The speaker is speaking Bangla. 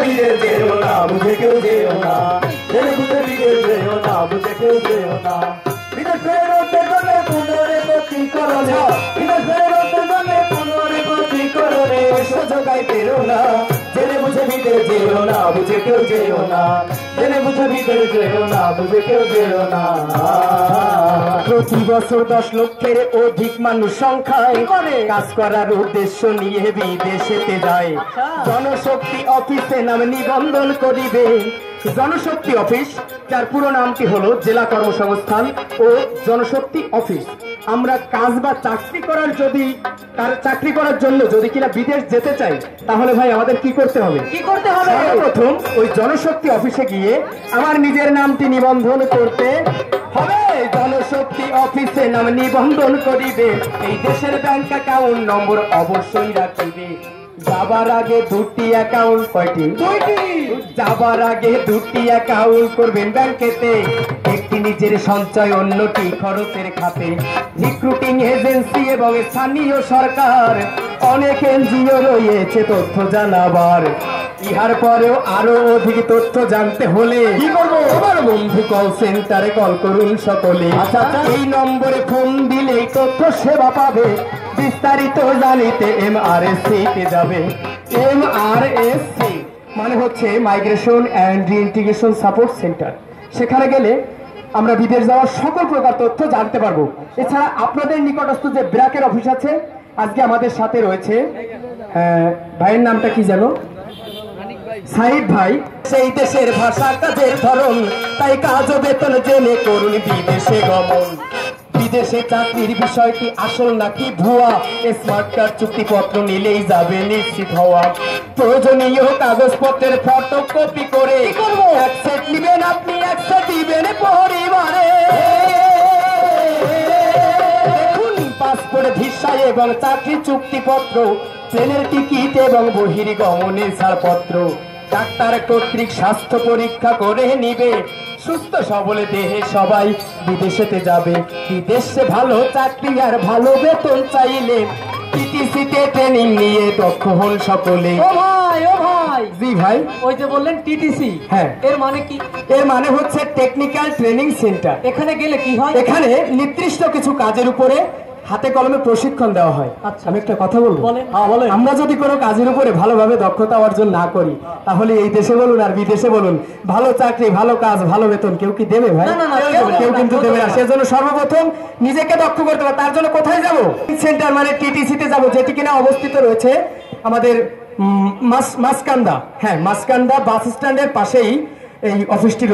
বিদেশ যেও না, বুঝে কেউ যেও না, জেনে বুঝে বিদেশ যেও না, বুঝে কেউ যেও না। বিদেশ ফেরতের জন্য পুনরে করো না, বিদেশ ফেরতের জন্য পুনরে করো রে, সুযোগাই পেরো না, জেনে বুঝে বিদেশ যেও না, বুঝে কেউ যেও না, জেনে বুঝে বিদেশ যেও না, বুঝে কেউ যেও না। প্রতি বছর 10 লক্ষের অধিক মানুষ সংখ্যায় কাজ করার উদ্দেশ্য নিয়ে বিদেশেতে যায়। জনশক্তি অফিসে নাম নিবন্ধন করিবে। জনশক্তি অফিস, যার পুরো নামটি হলো জেলা কর্মসংস্থান ও জনশক্তি অফিস। আমরা কাজ বা চাকরি করার জন্য যদি কিনা বিদেশ যেতে চাই, তাহলে ভাই আমাদের কি করতে হবে? প্রথম ওই জনশক্তি অফিসে গিয়ে আমার নিজের নামটি নিবন্ধন করতে হবে। জনশক্তি অফিসে নাম নিবন্ধন করিবে, এই দেশের ব্যাংক অ্যাকাউন্ট নম্বর অবশ্যই রাখিবে। যাবার আগে 2টি অ্যাকাউন্ট, কয়টি? 2টি। যাবার আগে 2টি অ্যাকাউন্ট করবেন ব্যাংকেতে, একটি নিজের সঞ্চয়, অন্যটি খরচের খাতে। রিক্রুটিং এজেন্সি এবং স্থানীয় সরকার অনেক এনজিও রয়েছে তথ্য জানাবার। ইহার পরেও আরো অধিক তথ্য জানতে হলে কি করবো? আমার বন্ধু কল সেন্টারে কল করুন সকলে। এই নম্বরে ফোন দিলেই তথ্য সেবা পাবে। বিস্তারিত জানিতে MRSC তে যাবে। MRSC মানে হচ্ছে migration and reintegration support centre. সেখানে গেলে আমরা বিদেশ যাওয়ার সকল প্রকার তথ্য জানতে পারবো। এছাড়া আপনাদের নিকটস্থ যে ব্র্যাকের অফিস আছে, আজকে আমাদের সাথে রয়েছে ভাইয়ের নামটা কি জানো? সাহিদ ভাই। সেই দেশের ভাষা কাজের ধরন, তাই কাজ ও বেতন জেনে করুন বিদেশে গমন। বিদেশে চাকরির বিষয়টি আসল নাকি ভুয়া, স্মার্ট কার্ড চুক্তিপত্র নিলেই যাবে নিশ্চিত হওয়া। প্রয়োজনীয় কাগজপত্রের ফটোকপি করে এক সেট নিবেন আপনি, এক সেট দিবেন পরিবারে। দেখুন পাসপোর্ট, ভিসা এবং চাকরি চুক্তিপত্র, প্লেনের টিকিট এবং বহির্গমনের ছাড়পত্র। ডাক্তার কর্তৃক স্বাস্থ্য পরীক্ষা করে নিবে। সুস্থ সবল দেহে সবাই বিদেশেতে যাবে। বিদেশে ভালো চাকরি আর ভালো বেতন চাইলে টিটিসিতে ট্রেনিং নিয়ে দক্ষ হন সকলে। ও ভাই জি ভাই, ওই যে বললেন টিটিসি, হ্যাঁ, এর মানে কি? এর মানে হচ্ছে টেকনিক্যাল ট্রেনিং সেন্টার। এখানে গেলে কি হয়? এখানে নির্দিষ্ট কিছু কাজের উপরে হাতে কলমে প্রশিক্ষণ দেওয়া হয়। আচ্ছা, আমি একটা কথা বলবো। বলেন। আমরা যদি কোনো কাজের উপরে ভালোভাবে দক্ষতা অর্জন না করি, তাহলে এই দেশে বলুন আর বিদেশে বলুন, ভালো চাকরি, ভালো কাজ, ভালো বেতন কেউ কি দেবে ভাই? কেউ কিন্তু দেবে না। সেজন্য সর্বপ্রথম নিজেকে দক্ষ করতে হবে। তার জন্য কোথায় যাব? সেন্টার মানে টিটিসিতে যাব, যেটি কিনা অবস্থিত রয়েছে আমাদের মাসকান্দা। হ্যাঁ, মাসকান্দা বাস স্ট্যান্ডের পাশেই এই অফিসটি।